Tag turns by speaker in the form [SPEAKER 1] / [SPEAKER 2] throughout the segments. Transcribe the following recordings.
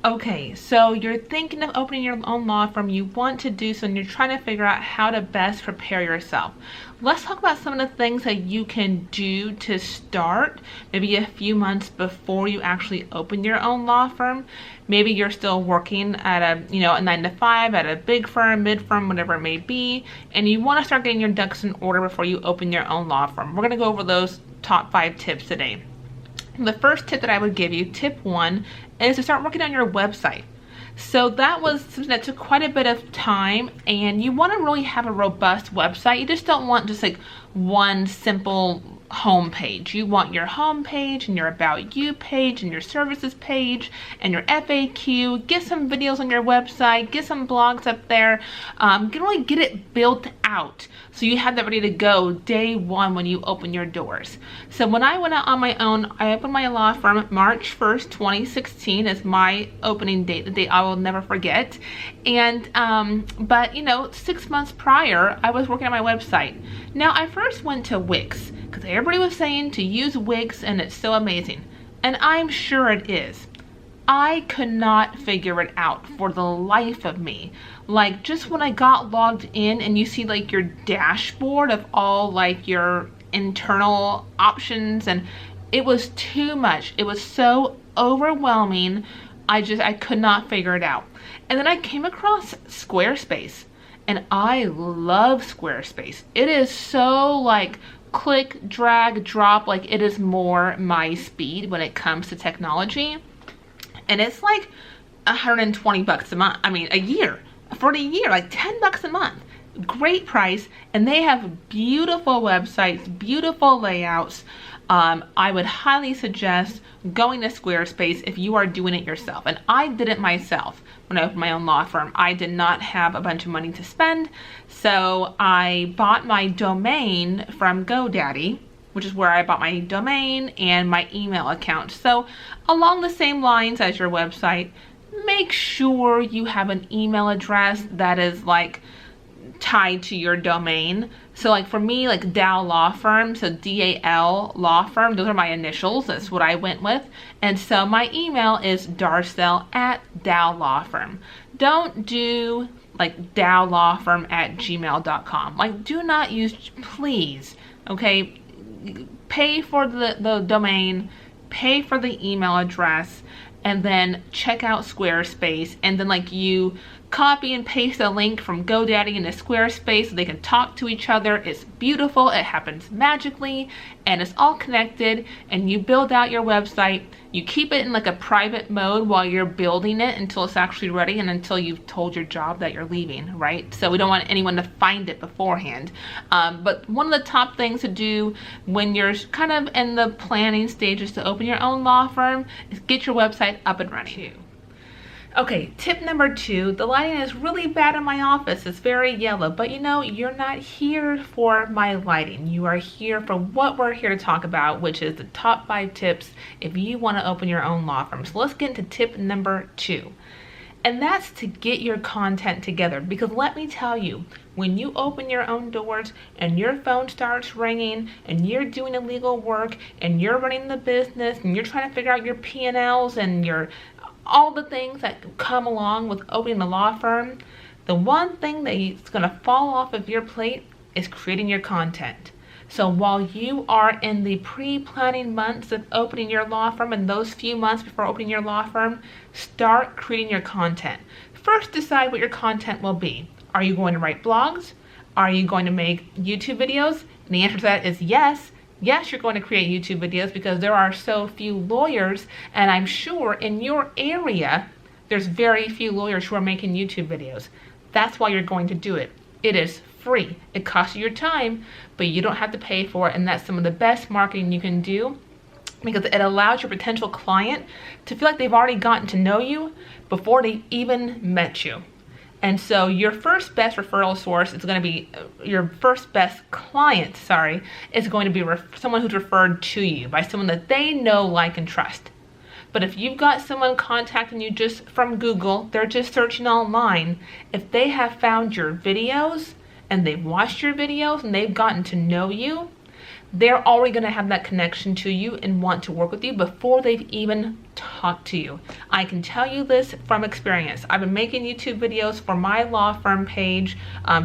[SPEAKER 1] Okay, so you're thinking of opening your own law firm, you want to do so, and you're trying to figure out how to best prepare yourself. Let's talk about some of the things that you can do to start, maybe a few months before you actually open your own law firm. Maybe you're still working at a 9 to 5 at a big firm, mid firm, whatever it may be, and you want to start getting your ducks in order before you open your own law firm. We're going to go over those top 5 tips today. The first tip that I would give you, tip 1, is to start working on your website. So that was something that took quite a bit of time, and you want to really have a robust website. You just don't want just like one simple home page. You want your home page and your About You page and your services page and your FAQ. Get some videos on your website, get some blogs up there, really get it built out so you have that ready to go day one when you open your doors. So when I went out on my own, I opened my law firm March 1st, 2016 is my opening date, the date I will never forget. And but 6 months prior, I was working on my website. Now I first went to Wix because everybody was saying to use Wix and it's so amazing, and I'm sure it is. I could not figure it out for the life of me. Like, just when I got logged in and you see like your dashboard of all like your internal options, and it was too much. It was so overwhelming. I could not figure it out. And then I came across Squarespace, and I love Squarespace. It is so like click, drag, drop, like it is more my speed when it comes to technology. And it's like 120 bucks a month. I mean, a year. For the year, like 10 bucks a month. Great price. And they have beautiful websites, beautiful layouts. I would highly suggest going to Squarespace if you are doing it yourself. And I did it myself when I opened my own law firm. I did not have a bunch of money to spend. So I bought my domain from GoDaddy, which is where I bought my domain and my email account. So along the same lines as your website, make sure you have an email address that is like tied to your domain. So like for me, like Dow Law Firm, so DAL Law Firm, those are my initials, that's what I went with. And so my email is darcel@Dow Law Firm. Don't do like dowlawfirm@gmail.com. Like, do not use, please, okay? Pay for the domain, pay for the email address, and then check out Squarespace, and then like you copy and paste a link from GoDaddy into Squarespace so they can talk to each other. It's beautiful, it happens magically, and it's all connected, and you build out your website. You keep it in like a private mode while you're building it until it's actually ready and until you've told your job that you're leaving, right? So we don't want anyone to find it beforehand. But one of the top things to do when you're kind of in the planning stages to open your own law firm is get your website up and running. Okay, tip number 2, the lighting is really bad in my office. It's very yellow, but you're not here for my lighting. You are here for what we're here to talk about, which is the top 5 tips if you want to open your own law firm. So let's get into tip number 2. And that's to get your content together, because let me tell you, when you open your own doors and your phone starts ringing and you're doing illegal work and you're running the business and you're trying to figure out your P&Ls and your all the things that come along with opening a law firm, the one thing that's going to fall off of your plate is creating your content. So while you are in the pre-planning months of opening your law firm and those few months before opening your law firm, start creating your content. First, decide what your content will be. Are you going to write blogs? Are you going to make YouTube videos? And the answer to that is yes. Yes, you're going to create YouTube videos because there are so few lawyers, and I'm sure in your area, there's very few lawyers who are making YouTube videos. That's why you're going to do it. It is free. It costs you your time, but you don't have to pay for it, and that's some of the best marketing you can do because it allows your potential client to feel like they've already gotten to know you before they even met you. And so your first best referral source is going to be, your first best client, is going to be someone who's referred to you by someone that they know, like, and trust. But if you've got someone contacting you just from Google, they're just searching online, if they have found your videos and they've watched your videos and they've gotten to know you, they're already going to have that connection to you and want to work with you before they've even talked to you. I can tell you this from experience. I've been making YouTube videos for my law firm page,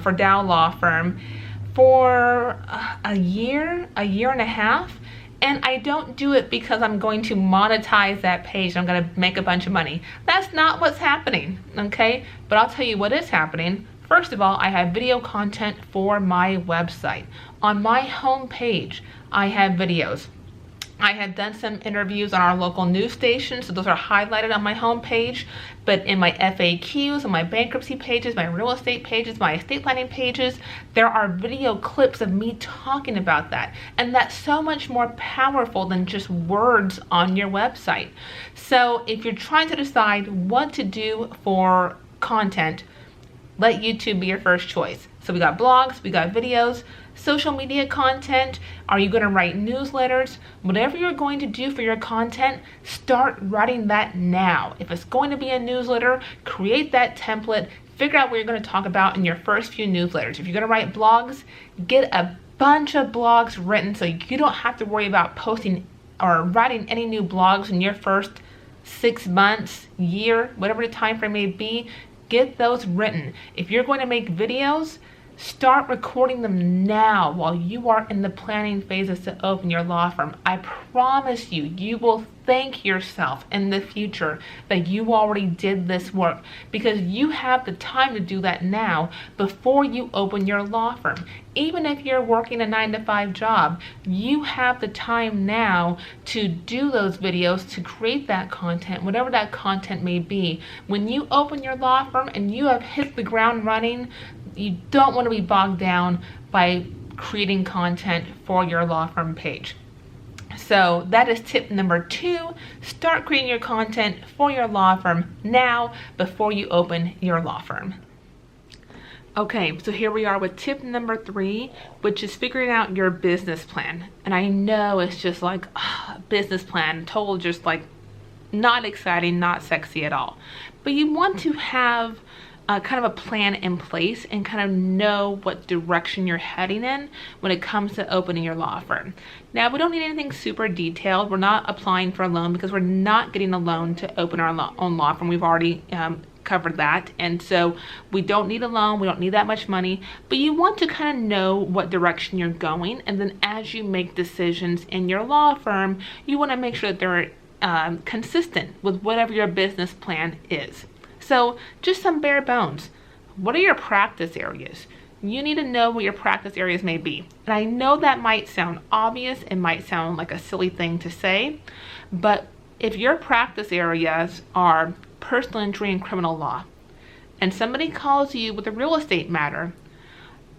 [SPEAKER 1] for Dow Law Firm, for a year and a half. And I don't do it because I'm going to monetize that page. I'm going to make a bunch of money. That's not what's happening, okay? But I'll tell you what is happening. First of all, I have video content for my website. On my home page, I have videos. I have done some interviews on our local news station, so those are highlighted on my home page. But in my FAQs, on my bankruptcy pages, my real estate pages, my estate planning pages, there are video clips of me talking about that. And that's so much more powerful than just words on your website. So if you're trying to decide what to do for content, let YouTube be your first choice. So we got blogs, we got videos, social media content. Are you going to write newsletters? Whatever you're going to do for your content, start writing that now. If it's going to be a newsletter, create that template, figure out what you're going to talk about in your first few newsletters. If you're going to write blogs, get a bunch of blogs written so you don't have to worry about posting or writing any new blogs in your first 6 months, year, whatever the time frame may be. Get those written. If you're going to make videos, start recording them now while you are in the planning phases to open your law firm. I promise you, you will thank yourself in the future that you already did this work, because you have the time to do that now before you open your law firm. Even if you're working a 9-to-5 job, you have the time now to do those videos, to create that content, whatever that content may be. When you open your law firm and you have hit the ground running, you don't want to be bogged down by creating content for your law firm page. So that is tip number 2. Start creating your content for your law firm now before you open your law firm. Okay, so here we are with tip number 3, which is figuring out your business plan. And I know it's just like business plan, total just like not exciting, not sexy at all. But you want to have kind of a plan in place and kind of know what direction you're heading in when it comes to opening your law firm. Now, we don't need anything super detailed. We're not applying for a loan because we're not getting a loan to open our own law firm. We've already covered that, and so we don't need a loan. We don't need that much money, but you want to kind of know what direction you're going, and then as you make decisions in your law firm, you want to make sure that they're consistent with whatever your business plan is. So just some bare bones. What are your practice areas? You need to know what your practice areas may be. And I know that might sound obvious. It might sound like a silly thing to say, but if your practice areas are personal injury and criminal law, and somebody calls you with a real estate matter,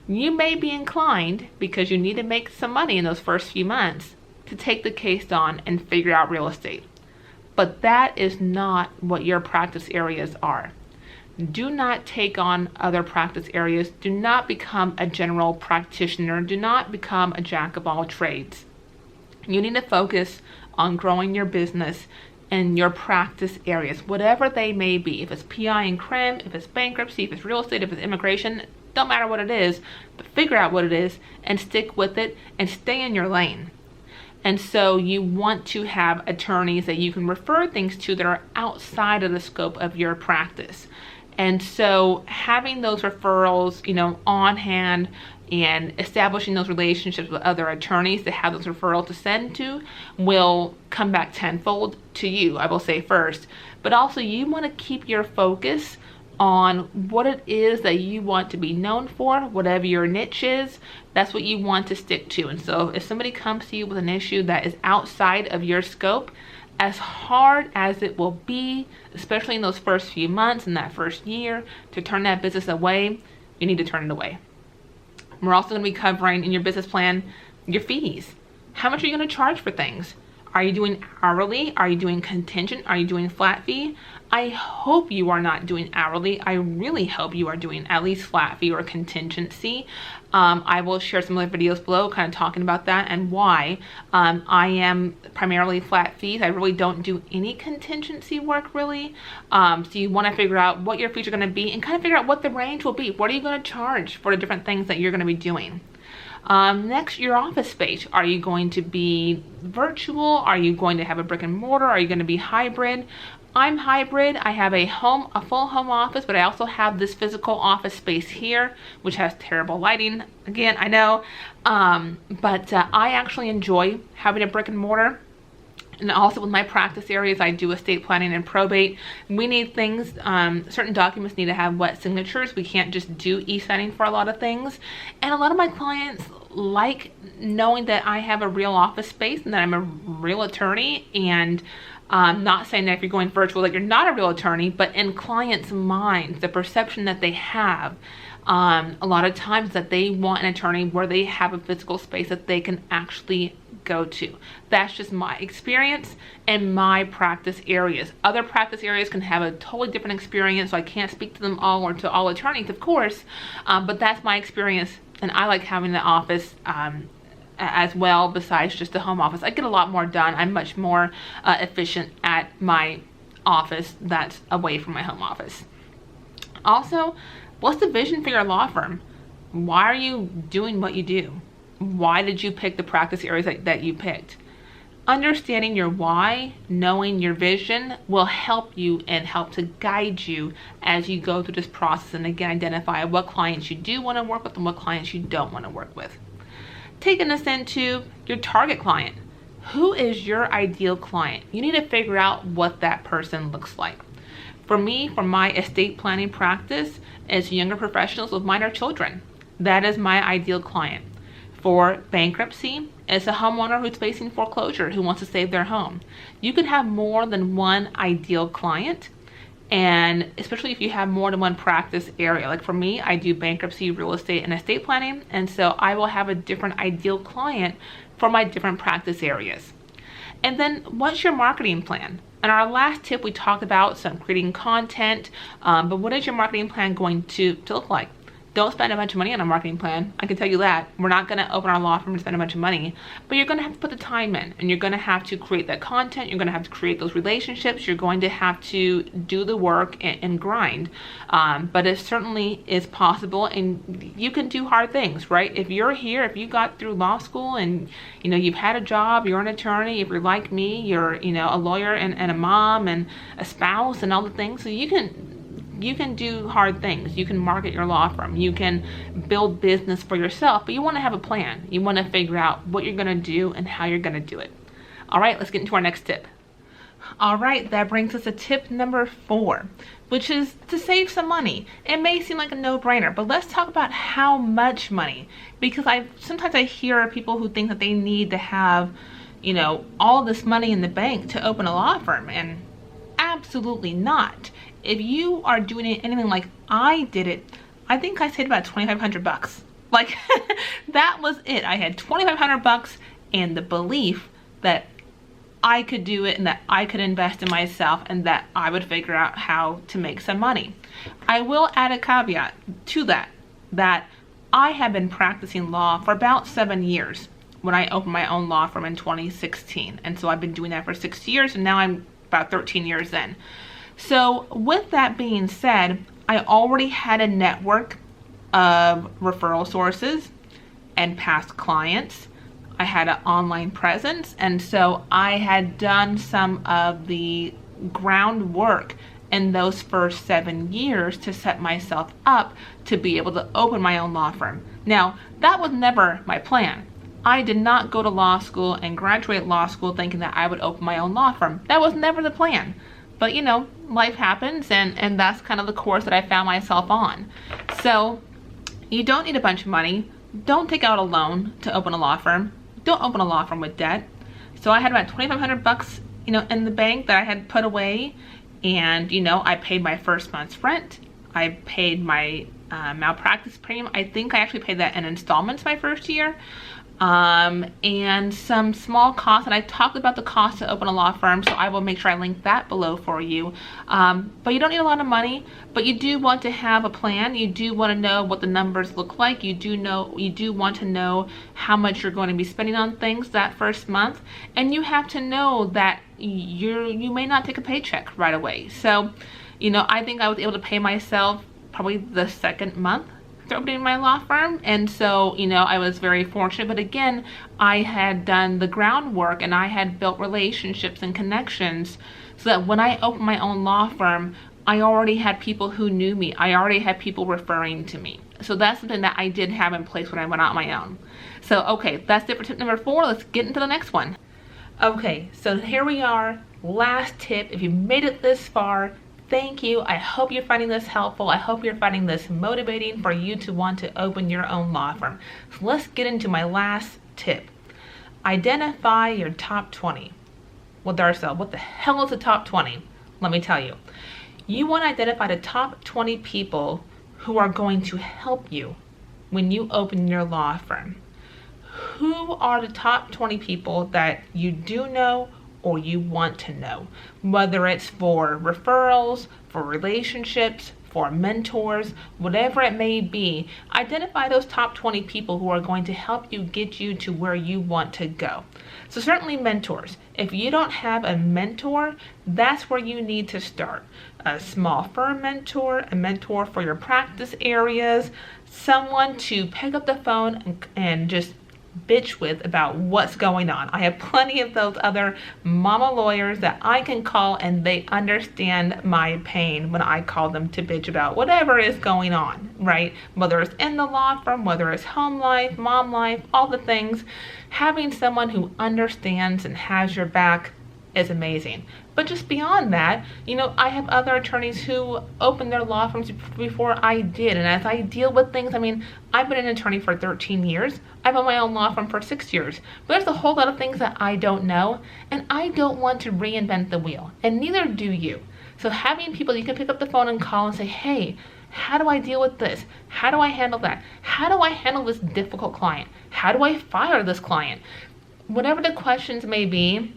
[SPEAKER 1] you may be inclined, because you need to make some money in those first few months, to take the case on and figure out real estate. But that is not what your practice areas are. Do not take on other practice areas. Do not become a general practitioner. Do not become a jack of all trades. You need to focus on growing your business in your practice areas, whatever they may be. If it's PI and crim, if it's bankruptcy, if it's real estate, if it's immigration, don't matter what it is, but figure out what it is and stick with it and stay in your lane. And so you want to have attorneys that you can refer things to that are outside of the scope of your practice. And so having those referrals, on hand and establishing those relationships with other attorneys that have those referrals to send to will come back tenfold to you, I will say first. But also you want to keep your focus on what it is that you want to be known for, whatever your niche is, that's what you want to stick to. And so if somebody comes to you with an issue that is outside of your scope, as hard as it will be, especially in those first few months, in that first year, to turn that business away, you need to turn it away. We're also going to be covering in your business plan your fees. How much are you going to charge for things? Are you doing hourly? Are you doing contingent? Are you doing flat fee? I hope you are not doing hourly. I really hope you are doing at least flat fee or contingency. I will share some other videos below kind of talking about that and why. I am primarily flat fees. I really don't do any contingency work really. So you want to figure out what your fees are going to be and kind of figure out what the range will be. What are you going to charge for the different things that you're going to be doing? Next, your office space. Are you going to be virtual? Are you going to have a brick and mortar? Are you going to be hybrid? I'm hybrid. I have a full home office, but I also have this physical office space here, which has terrible lighting. Again, I know, but I actually enjoy having a brick and mortar. And also with my practice areas, I do estate planning and probate. We need things, certain documents need to have wet signatures. We can't just do e-signing for a lot of things. And a lot of my clients like knowing that I have a real office space and that I'm a real attorney. And not saying that if you're going virtual that you're not a real attorney, but in clients' minds, the perception that they have, a lot of times that they want an attorney where they have a physical space that they can actually go to. That's just my experience and my practice areas. Other practice areas can have a totally different experience, so I can't speak to them all or to all attorneys, of course, but that's my experience, and I like having the office as well, besides just the home office. I get a lot more done. I'm much more efficient at my office that's away from my home office. Also, what's the vision for your law firm? Why are you doing what you do? Why did you pick the practice areas that you picked? Understanding your why, knowing your vision will help you and help to guide you as you go through this process, and again, identify what clients you do want to work with and what clients you don't want to work with. Taking us into your target client. Who is your ideal client? You need to figure out what that person looks like. For me, for my estate planning practice, as younger professionals with minor children, that is my ideal client. For bankruptcy, it's a homeowner who's facing foreclosure who wants to save their home. You can have more than one ideal client, and especially if you have more than one practice area. Like for me, I do bankruptcy, real estate, and estate planning, and so I will have a different ideal client for my different practice areas. And then what's your marketing plan? In our last tip, we talked about some creating content, but what is your marketing plan going to look like? Don't spend a bunch of money on a marketing plan. I can tell you that. We're not going to open our law firm and spend a bunch of money, but you're going to have to put the time in, and you're going to have to create that content. You're going to have to create those relationships. You're going to have to do the work and grind. But it certainly is possible, and you can do hard things, right? If you're here, if you got through law school and you've had a job, you're an attorney. If you're like me, you're a lawyer and a mom and a spouse and all the things. So you can do hard things. You can market your law firm. You can build business for yourself, but you want to have a plan. You want to figure out what you're going to do and how you're going to do it. All right, let's get into our next tip. All right, that brings us to tip number 4, which is to save some money. It may seem like a no-brainer, but let's talk about how much money, because sometimes I hear people who think that they need to have, all this money in the bank to open a law firm, and absolutely not. If you are doing it anything like I did it, I think I saved about $2,500. Like that was it. I had $2,500 and the belief that I could do it and that I could invest in myself and that I would figure out how to make some money. I will add a caveat to that I have been practicing law for about 7 years when I opened my own law firm in 2016. And so I've been doing that for 6 years, and now I'm about 13 years in. So with that being said, I already had a network of referral sources and past clients. I had an online presence, and so I had done some of the groundwork in those first 7 years to set myself up to be able to open my own law firm. Now, that was never my plan. I did not go to law school and graduate law school thinking that I would open my own law firm. That was never the plan. But life happens, and that's kind of the course that I found myself on. So you don't need a bunch of money. Don't take out a loan to open a law firm. Don't open a law firm with debt. So I had about $2,500, in the bank that I had put away, and I paid my first month's rent. I paid my malpractice premium. I think I actually paid that in installments my first year. And some small costs, and I talked about the cost to open a law firm, so I will make sure I link that below for you. But you don't need a lot of money, but you do want to have a plan. You do want to know what the numbers look like. You do want to know how much you're going to be spending on things that first month, and you have to know that you may not take a paycheck right away. So I think I was able to pay myself probably the second month after opening my law firm. And so, I was very fortunate. But again, I had done the groundwork and I had built relationships and connections so that when I opened my own law firm, I already had people who knew me. I already had people referring to me. So that's something that I did have in place when I went out on my own. So, okay, that's it for tip number 4. Let's get into the next one. Okay, so here we are. Last tip. If you made it this far, thank you. I hope you're finding this helpful. I hope you're finding this motivating for you to want to open your own law firm. So let's get into my last tip. Identify your top 20. Well, Darcel, what the hell is a top 20? Let me tell you. You want to identify the top 20 people who are going to help you when you open your law firm. Who are the top 20 people that you do know or you want to know? Whether it's for referrals, for relationships, for mentors, whatever it may be, identify those top 20 people who are going to help you get you to where you want to go. So certainly mentors. If you don't have a mentor, that's where you need to start. A small firm mentor, a mentor for your practice areas, someone to pick up the phone and just bitch with about what's going on. I have plenty of those other mama lawyers that I can call and they understand my pain when I call them to bitch about whatever is going on, right? Whether it's in the law firm, whether it's home life, mom life, all the things. Having someone who understands and has your back is amazing. But just beyond that, I have other attorneys who opened their law firms before I did. And as I deal with things, I've been an attorney for 13 years. I've owned my own law firm for 6 years. But there's a whole lot of things that I don't know. And I don't want to reinvent the wheel. And neither do you. So having people you can pick up the phone and call and say, hey, how do I deal with this? How do I handle that? How do I handle this difficult client? How do I fire this client? Whatever the questions may be,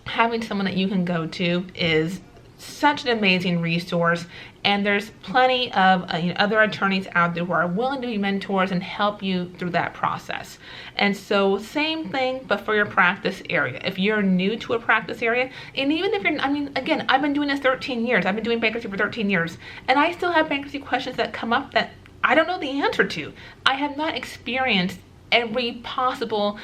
[SPEAKER 1] having someone that you can go to is such an amazing resource. And there's plenty of other attorneys out there who are willing to be mentors and help you through that process. And so same thing, but for your practice area. If you're new to a practice area, and even if you're, again, I've been doing this 13 years. I've been doing bankruptcy for 13 years. And I still have bankruptcy questions that come up that I don't know the answer to. I have not experienced every possible,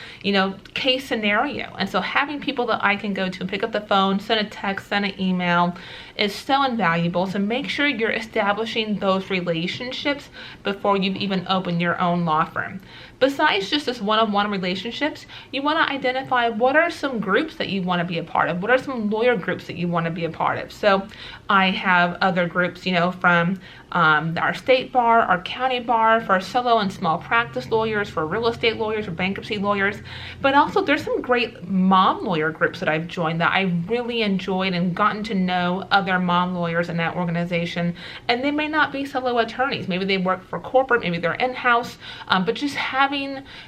[SPEAKER 1] case scenario. And so having people that I can go to and pick up the phone, send a text, send an email is so invaluable. So make sure you're establishing those relationships before you even open your own law firm. Besides just this one-on-one relationships, you want to identify what are some groups that you want to be a part of. What are some lawyer groups that you want to be a part of? So I have other groups, from our state bar, our county bar, for solo and small practice lawyers, for real estate lawyers, for bankruptcy lawyers. But also there's some great mom lawyer groups that I've joined that I really enjoyed and gotten to know other mom lawyers in that organization. And they may not be solo attorneys. Maybe they work for corporate, maybe they're in-house, but just having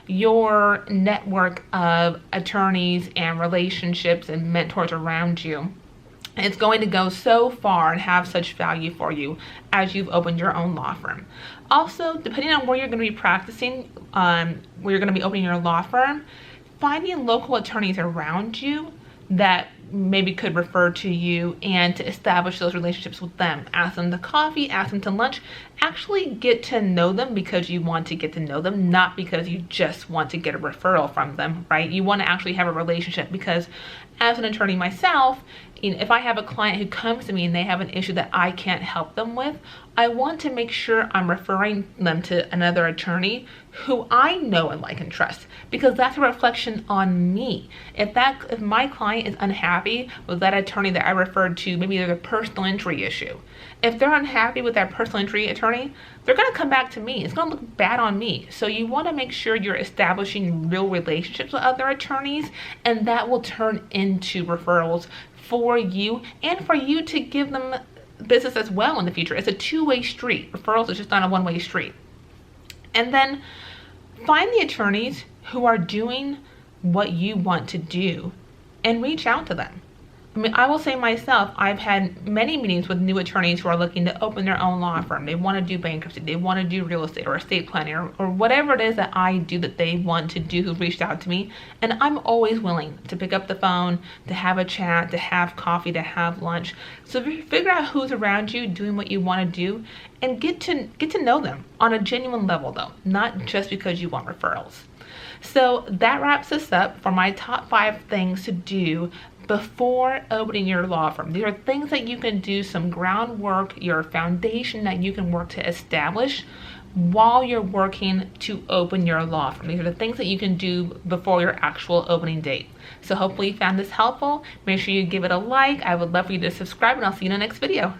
[SPEAKER 1] your network of attorneys and relationships and mentors around you, it's going to go so far and have such value for you as you've opened your own law firm. Also, depending on where you're going to be practicing, where you're going to be opening your law firm, finding local attorneys around you that maybe could refer to you and to establish those relationships with them. Ask them to coffee, ask them to lunch. Actually get to know them because you want to get to know them, not because you just want to get a referral from them, right? You want to actually have a relationship because as an attorney myself, if I have a client who comes to me and they have an issue that I can't help them with, I want to make sure I'm referring them to another attorney who I know and like and trust, because that's a reflection on me. If my client is unhappy with that attorney that I referred to, maybe there's a personal injury issue. If they're unhappy with that personal injury attorney, they're going to come back to me. It's going to look bad on me. So you want to make sure you're establishing real relationships with other attorneys, and that will turn into referrals for you and for you to give them business as well in the future. It's a two-way street. Referrals is just not a one-way street. And then find the attorneys who are doing what you want to do and reach out to them. I mean, I will say myself, I've had many meetings with new attorneys who are looking to open their own law firm. They want to do bankruptcy, they want to do real estate or estate planning or whatever it is that I do that they want to do, who've reached out to me. And I'm always willing to pick up the phone, to have a chat, to have coffee, to have lunch. So figure out who's around you doing what you want to do and get to know them on a genuine level though, not just because you want referrals. So that wraps us up for my top 5 things to do before opening your law firm. These are things that you can do, some groundwork, your foundation that you can work to establish while you're working to open your law firm. These are the things that you can do before your actual opening date. So hopefully you found this helpful. Make sure you give it a like. I would love for you to subscribe, and I'll see you in the next video.